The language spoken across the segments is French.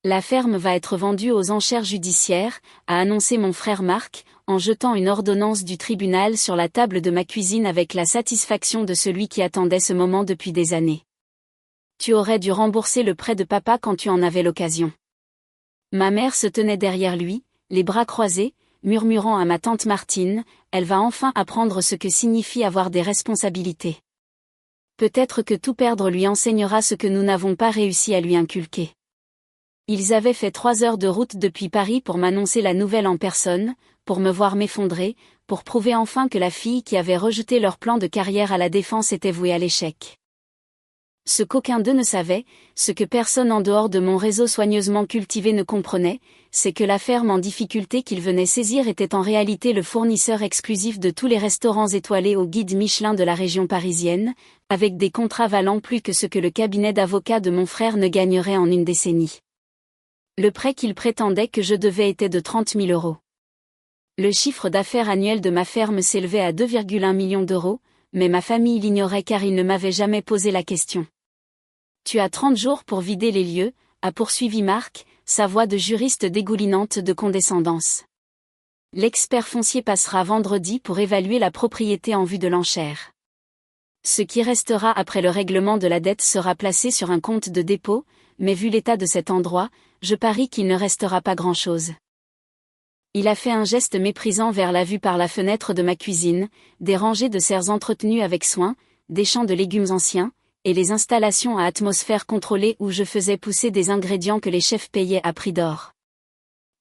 La ferme va être vendue aux enchères judiciaires, a annoncé mon frère Marc, en jetant une ordonnance du tribunal sur la table de ma cuisine avec la satisfaction de celui qui attendait ce moment depuis des années. Tu aurais dû rembourser le prêt de papa quand tu en avais l'occasion. Ma mère se tenait derrière lui, les bras croisés, murmurant à ma tante Martine, elle va enfin apprendre ce que signifie avoir des responsabilités. Peut-être que tout perdre lui enseignera ce que nous n'avons pas réussi à lui inculquer. Ils avaient fait 3 heures de route depuis Paris pour m'annoncer la nouvelle en personne, pour me voir m'effondrer, pour prouver enfin que la fille qui avait rejeté leur plan de carrière à la Défense était vouée à l'échec. Ce qu'aucun d'eux ne savait, ce que personne en dehors de mon réseau soigneusement cultivé ne comprenait, c'est que la ferme en difficulté qu'ils venaient saisir était en réalité le fournisseur exclusif de tous les restaurants étoilés au guide Michelin de la région parisienne, avec des contrats valant plus que ce que le cabinet d'avocats de mon frère ne gagnerait en une décennie. Le prêt qu'ils prétendaient que je devais était de 30 000 €. Le chiffre d'affaires annuel de ma ferme s'élevait à 2,1 millions d'euros, mais ma famille l'ignorait car ils ne m'avaient jamais posé la question. Tu as 30 jours pour vider les lieux, a poursuivi Marc, sa voix de juriste dégoulinante de condescendance. L'expert foncier passera vendredi pour évaluer la propriété en vue de l'enchère. Ce qui restera après le règlement de la dette sera placé sur un compte de dépôt, mais vu l'état de cet endroit, je parie qu'il ne restera pas grand-chose. Il a fait un geste méprisant vers la vue par la fenêtre de ma cuisine, des rangées de serres entretenues avec soin, des champs de légumes anciens, et les installations à atmosphère contrôlée où je faisais pousser des ingrédients que les chefs payaient à prix d'or.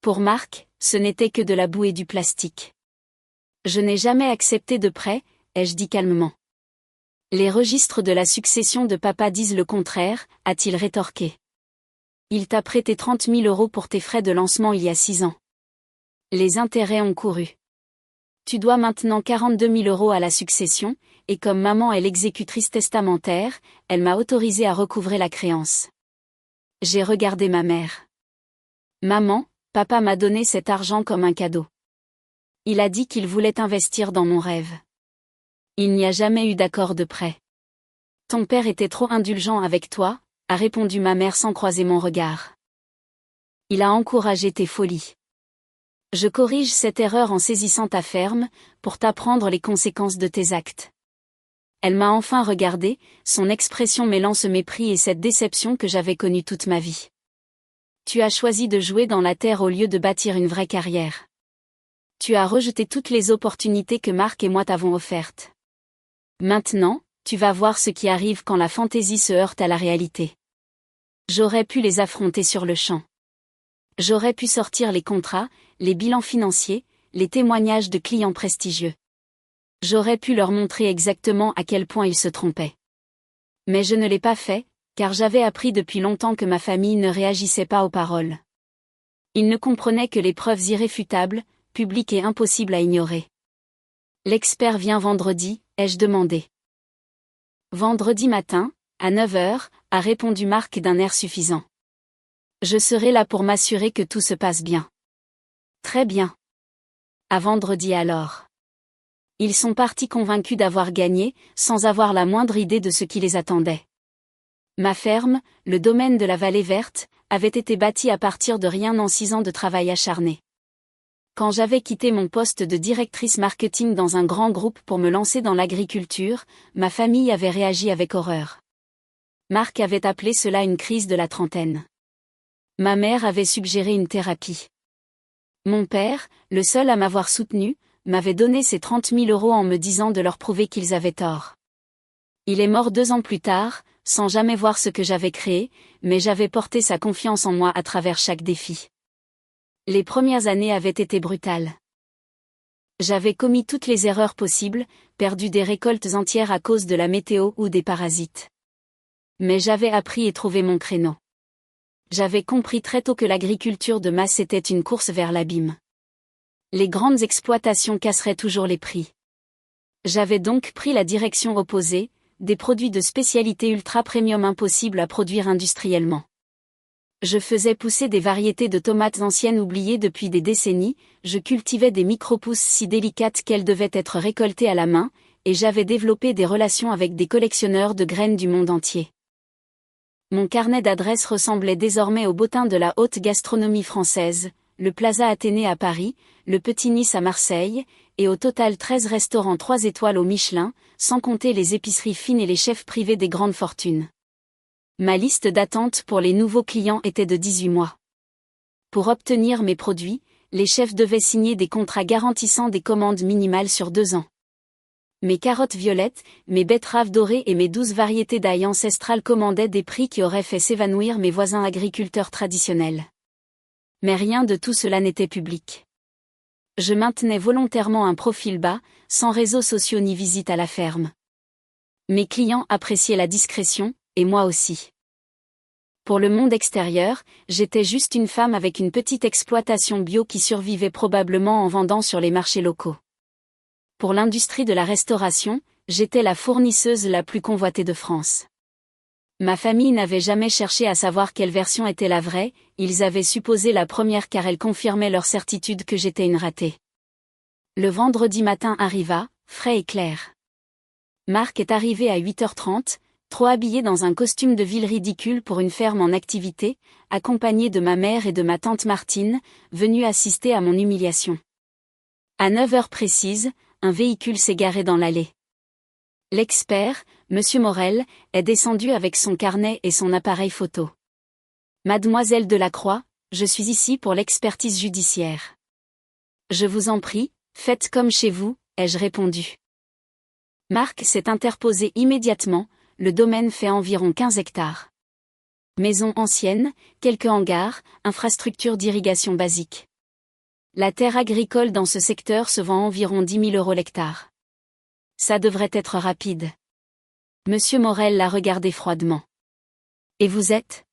Pour Marc, ce n'était que de la boue et du plastique. Je n'ai jamais accepté de prêt, ai-je dit calmement. Les registres de la succession de papa disent le contraire, a-t-il rétorqué. Il t'a prêté 30 000 € pour tes frais de lancement il y a 6 ans. Les intérêts ont couru. Tu dois maintenant 42 000 € à la succession, et comme maman est l'exécutrice testamentaire, elle m'a autorisé à recouvrer la créance. J'ai regardé ma mère. Maman, papa m'a donné cet argent comme un cadeau. Il a dit qu'il voulait investir dans mon rêve. Il n'y a jamais eu d'accord de prêt. Ton père était trop indulgent avec toi, a répondu ma mère sans croiser mon regard. Il a encouragé tes folies. Je corrige cette erreur en saisissant ta ferme, pour t'apprendre les conséquences de tes actes. Elle m'a enfin regardé, son expression mêlant ce mépris et cette déception que j'avais connue toute ma vie. Tu as choisi de jouer dans la terre au lieu de bâtir une vraie carrière. Tu as rejeté toutes les opportunités que Marc et moi t'avons offertes. Maintenant, tu vas voir ce qui arrive quand la fantaisie se heurte à la réalité. J'aurais pu les affronter sur le champ. J'aurais pu sortir les contrats, les bilans financiers, les témoignages de clients prestigieux. J'aurais pu leur montrer exactement à quel point ils se trompaient. Mais je ne l'ai pas fait, car j'avais appris depuis longtemps que ma famille ne réagissait pas aux paroles. Ils ne comprenaient que les preuves irréfutables, publiques et impossibles à ignorer. L'expert vient vendredi, ai-je demandé. Vendredi matin, à 9 h, a répondu Marc d'un air suffisant. Je serai là pour m'assurer que tout se passe bien. Très bien. À vendredi alors. Ils sont partis convaincus d'avoir gagné, sans avoir la moindre idée de ce qui les attendait. Ma ferme, le domaine de la Vallée Verte, avait été bâti à partir de rien en 6 ans de travail acharné. Quand j'avais quitté mon poste de directrice marketing dans un grand groupe pour me lancer dans l'agriculture, ma famille avait réagi avec horreur. Marc avait appelé cela une crise de la trentaine. Ma mère avait suggéré une thérapie. Mon père, le seul à m'avoir soutenu, m'avait donné ces 30 000 € en me disant de leur prouver qu'ils avaient tort. Il est mort 2 ans plus tard, sans jamais voir ce que j'avais créé, mais j'avais porté sa confiance en moi à travers chaque défi. Les premières années avaient été brutales. J'avais commis toutes les erreurs possibles, perdu des récoltes entières à cause de la météo ou des parasites. Mais j'avais appris et trouvé mon créneau. J'avais compris très tôt que l'agriculture de masse était une course vers l'abîme. Les grandes exploitations casseraient toujours les prix. J'avais donc pris la direction opposée, des produits de spécialité ultra premium impossibles à produire industriellement. Je faisais pousser des variétés de tomates anciennes oubliées depuis des décennies, je cultivais des micro-pousses si délicates qu'elles devaient être récoltées à la main, et j'avais développé des relations avec des collectionneurs de graines du monde entier. Mon carnet d'adresses ressemblait désormais au bottin de la haute gastronomie française, le Plaza Athénée à Paris, le Petit Nice à Marseille, et au total 13 restaurants 3 étoiles au Michelin, sans compter les épiceries fines et les chefs privés des grandes fortunes. Ma liste d'attente pour les nouveaux clients était de 18 mois. Pour obtenir mes produits, les chefs devaient signer des contrats garantissant des commandes minimales sur 2 ans. Mes carottes violettes, mes betteraves dorées et mes 12 variétés d'ail ancestral commandaient des prix qui auraient fait s'évanouir mes voisins agriculteurs traditionnels. Mais rien de tout cela n'était public. Je maintenais volontairement un profil bas, sans réseaux sociaux ni visite à la ferme. Mes clients appréciaient la discrétion, et moi aussi. Pour le monde extérieur, j'étais juste une femme avec une petite exploitation bio qui survivait probablement en vendant sur les marchés locaux. Pour l'industrie de la restauration, j'étais la fournisseuse la plus convoitée de France. Ma famille n'avait jamais cherché à savoir quelle version était la vraie, ils avaient supposé la première car elle confirmait leur certitude que j'étais une ratée. Le vendredi matin arriva, frais et clair. Marc est arrivé à 8h30, trop habillé dans un costume de ville ridicule pour une ferme en activité, accompagné de ma mère et de ma tante Martine, venue assister à mon humiliation. À 9h précises, un véhicule s'est garé dans l'allée. L'expert, Monsieur Morel, est descendu avec son carnet et son appareil photo. Mademoiselle Delacroix, je suis ici pour l'expertise judiciaire. Je vous en prie, faites comme chez vous, ai-je répondu. Marc s'est interposé immédiatement, le domaine fait environ 15 hectares. Maison ancienne, quelques hangars, infrastructures d'irrigation basique. La terre agricole dans ce secteur se vend environ 10 000 € l'hectare. Ça devrait être rapide. Monsieur Morel l'a regardé froidement. Et vous êtes ?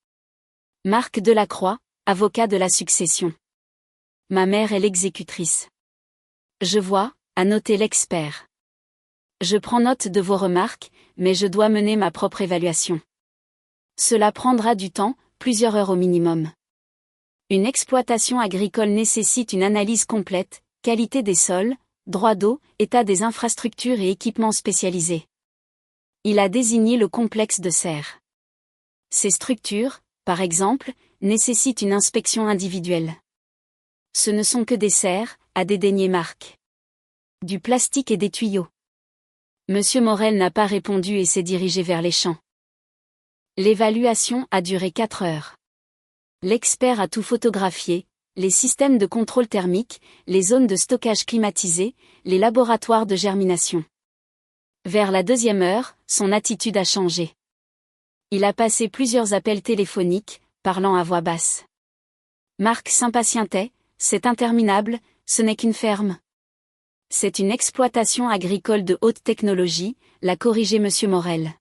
Marc Delacroix, avocat de la succession. Ma mère est l'exécutrice. Je vois, a noté l'expert. Je prends note de vos remarques, mais je dois mener ma propre évaluation. Cela prendra du temps, plusieurs heures au minimum. Une exploitation agricole nécessite une analyse complète, qualité des sols, droit d'eau, état des infrastructures et équipements spécialisés. Il a désigné le complexe de serres. Ces structures, par exemple, nécessitent une inspection individuelle. Ce ne sont que des serres, a dédaigné Marc. Du plastique et des tuyaux. Monsieur Morel n'a pas répondu et s'est dirigé vers les champs. L'évaluation a duré 4 heures. L'expert a tout photographié, les systèmes de contrôle thermique, les zones de stockage climatisées, les laboratoires de germination. Vers la 2e heure, son attitude a changé. Il a passé plusieurs appels téléphoniques, parlant à voix basse. Marc s'impatientait, c'est interminable, ce n'est qu'une ferme. C'est une exploitation agricole de haute technologie, l'a corrigé Monsieur Morel.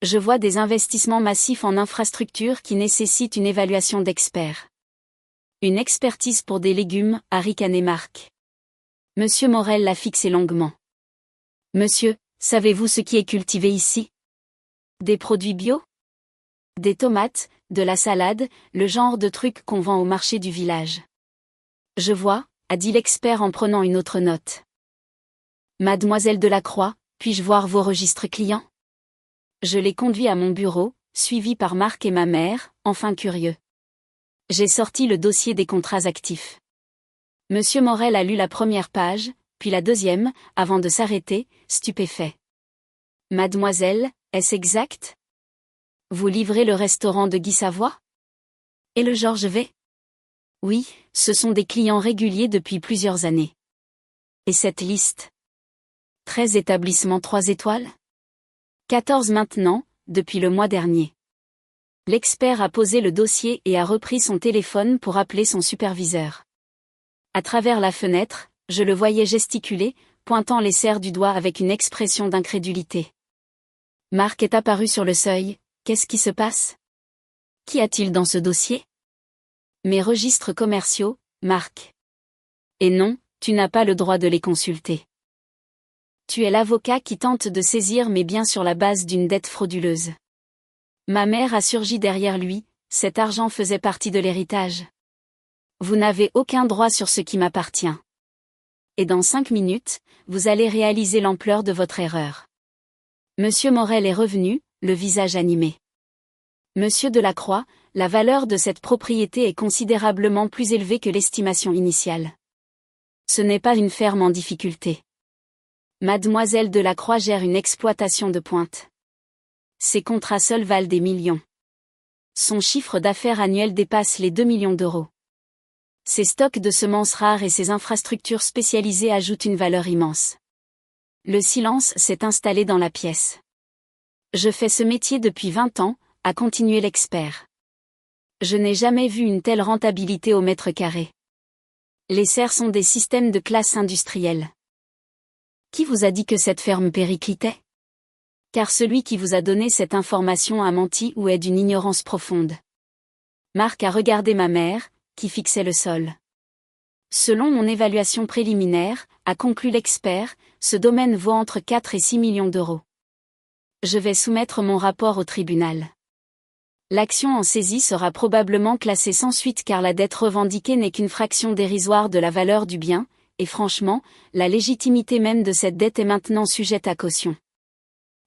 Je vois des investissements massifs en infrastructures qui nécessitent une évaluation d'experts. Une expertise pour des légumes, a ricané Marc. Monsieur Morel l'a fixé longuement. Monsieur, savez-vous ce qui est cultivé ici ? Des produits bio ? Des tomates, de la salade, le genre de trucs qu'on vend au marché du village. Je vois, a dit l'expert en prenant une autre note. Mademoiselle Delacroix, puis-je voir vos registres clients ? Je l'ai conduit à mon bureau, suivi par Marc et ma mère, enfin curieux. J'ai sorti le dossier des contrats actifs. Monsieur Morel a lu la première page, puis la 2e, avant de s'arrêter, stupéfait. Mademoiselle, est-ce exact ? Vous livrez le restaurant de Guy Savoie ? Et le Georges V ? Oui, ce sont des clients réguliers depuis plusieurs années. Et cette liste ? 13 établissements 3 étoiles ? 14 maintenant, depuis le mois dernier. L'expert a posé le dossier et a repris son téléphone pour appeler son superviseur. À travers la fenêtre, je le voyais gesticuler, pointant les serres du doigt avec une expression d'incrédulité. Marc est apparu sur le seuil. Qu'est-ce qui se passe ? Qu'y a-t-il dans ce dossier ? Mes registres commerciaux, Marc. Et non, tu n'as pas le droit de les consulter. Tu es l'avocat qui tente de saisir mes biens sur la base d'une dette frauduleuse. Ma mère a surgi derrière lui, cet argent faisait partie de l'héritage. Vous n'avez aucun droit sur ce qui m'appartient. Et dans 5 minutes, vous allez réaliser l'ampleur de votre erreur. Monsieur Morel est revenu, le visage animé. Monsieur Delacroix, la valeur de cette propriété est considérablement plus élevée que l'estimation initiale. Ce n'est pas une ferme en difficulté. Mademoiselle Delacroix gère une exploitation de pointe. Ses contrats seuls valent des millions. Son chiffre d'affaires annuel dépasse les 2 millions d'euros. Ses stocks de semences rares et ses infrastructures spécialisées ajoutent une valeur immense. Le silence s'est installé dans la pièce. Je fais ce métier depuis 20 ans, a continué l'expert. Je n'ai jamais vu une telle rentabilité au mètre carré. Les serres sont des systèmes de classe industrielle. Qui vous a dit que cette ferme périclitait? Car celui qui vous a donné cette information a menti ou est d'une ignorance profonde. Marc a regardé ma mère, qui fixait le sol. Selon mon évaluation préliminaire, a conclu l'expert, ce domaine vaut entre 4 et 6 millions d'euros. Je vais soumettre mon rapport au tribunal. L'action en saisie sera probablement classée sans suite car la dette revendiquée n'est qu'une fraction dérisoire de la valeur du bien, et franchement, la légitimité même de cette dette est maintenant sujette à caution.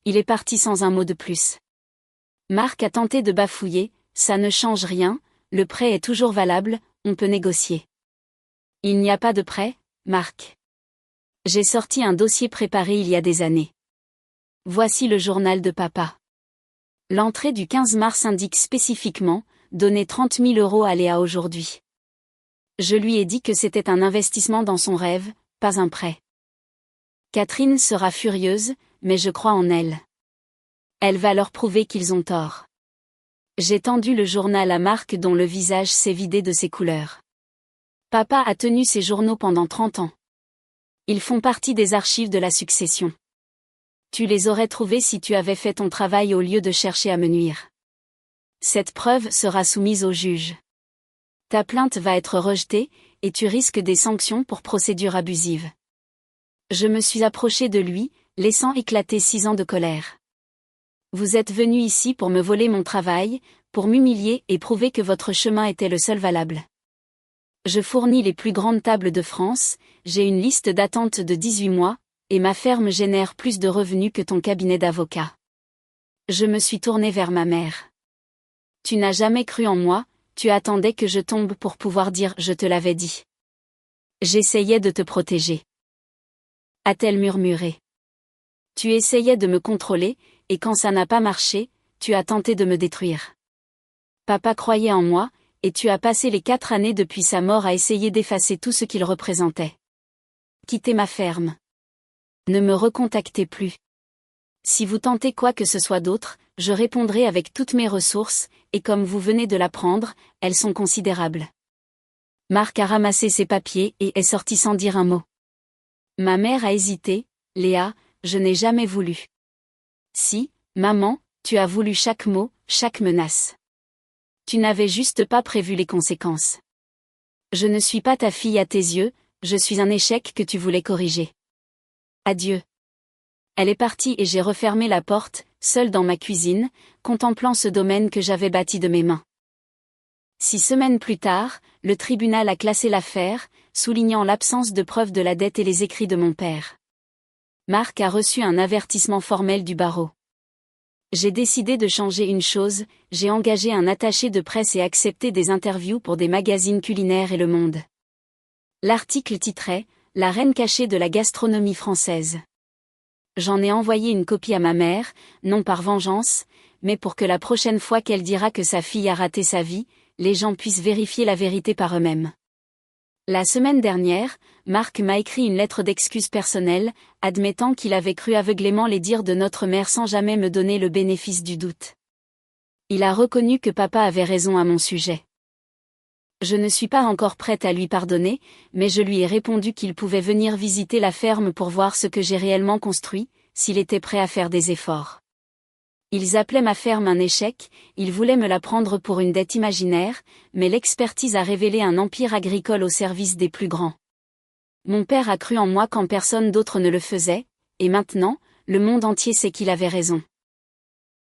Il est parti sans un mot de plus. Marc a tenté de bafouiller, ça ne change rien, le prêt est toujours valable, on peut négocier. Il n'y a pas de prêt, Marc. J'ai sorti un dossier préparé il y a des années. Voici le journal de papa. L'entrée du 15 mars indique spécifiquement, donner 30 000 euros à Léa aujourd'hui. Je lui ai dit que c'était un investissement dans son rêve, pas un prêt. Catherine sera furieuse, mais je crois en elle. Elle va leur prouver qu'ils ont tort. J'ai tendu le journal à Marc dont le visage s'est vidé de ses couleurs. Papa a tenu ces journaux pendant 30 ans. Ils font partie des archives de la succession. Tu les aurais trouvés si tu avais fait ton travail au lieu de chercher à me nuire. Cette preuve sera soumise au juge. Ta plainte va être rejetée, et tu risques des sanctions pour procédure abusive. Je me suis approché de lui, laissant éclater 6 ans de colère. Vous êtes venu ici pour me voler mon travail, pour m'humilier et prouver que votre chemin était le seul valable. Je fournis les plus grandes tables de France, j'ai une liste d'attente de 18 mois, et ma ferme génère plus de revenus que ton cabinet d'avocat. Je me suis tourné vers ma mère. Tu n'as jamais cru en moi, tu attendais que je tombe pour pouvoir dire « je te l'avais dit ». J'essayais de te protéger. A-t-elle murmuré. Tu essayais de me contrôler, et quand ça n'a pas marché, tu as tenté de me détruire. Papa croyait en moi, et tu as passé les 4 années depuis sa mort à essayer d'effacer tout ce qu'il représentait. Quittez ma ferme. Ne me recontactez plus. Si vous tentez quoi que ce soit d'autre, je répondrai avec toutes mes ressources, et comme vous venez de l'apprendre, elles sont considérables. Marc a ramassé ses papiers et est sorti sans dire un mot. Ma mère a hésité. Léa, je n'ai jamais voulu. Si, maman, tu as voulu chaque mot, chaque menace. Tu n'avais juste pas prévu les conséquences. Je ne suis pas ta fille à tes yeux, je suis un échec que tu voulais corriger. Adieu. Elle est partie et j'ai refermé la porte, seule dans ma cuisine, contemplant ce domaine que j'avais bâti de mes mains. 6 semaines plus tard, le tribunal a classé l'affaire, soulignant l'absence de preuves de la dette et les écrits de mon père. Marc a reçu un avertissement formel du barreau. J'ai décidé de changer une chose, j'ai engagé un attaché de presse et accepté des interviews pour des magazines culinaires et Le Monde. L'article titrait « La reine cachée de la gastronomie française ». J'en ai envoyé une copie à ma mère, non par vengeance, mais pour que la prochaine fois qu'elle dira que sa fille a raté sa vie, les gens puissent vérifier la vérité par eux-mêmes. La semaine dernière, Marc m'a écrit une lettre d'excuse personnelle, admettant qu'il avait cru aveuglément les dires de notre mère sans jamais me donner le bénéfice du doute. Il a reconnu que papa avait raison à mon sujet. Je ne suis pas encore prête à lui pardonner, mais je lui ai répondu qu'il pouvait venir visiter la ferme pour voir ce que j'ai réellement construit, s'il était prêt à faire des efforts. Ils appelaient ma ferme un échec, ils voulaient me la prendre pour une dette imaginaire, mais l'expertise a révélé un empire agricole au service des plus grands. Mon père a cru en moi quand personne d'autre ne le faisait, et maintenant, le monde entier sait qu'il avait raison.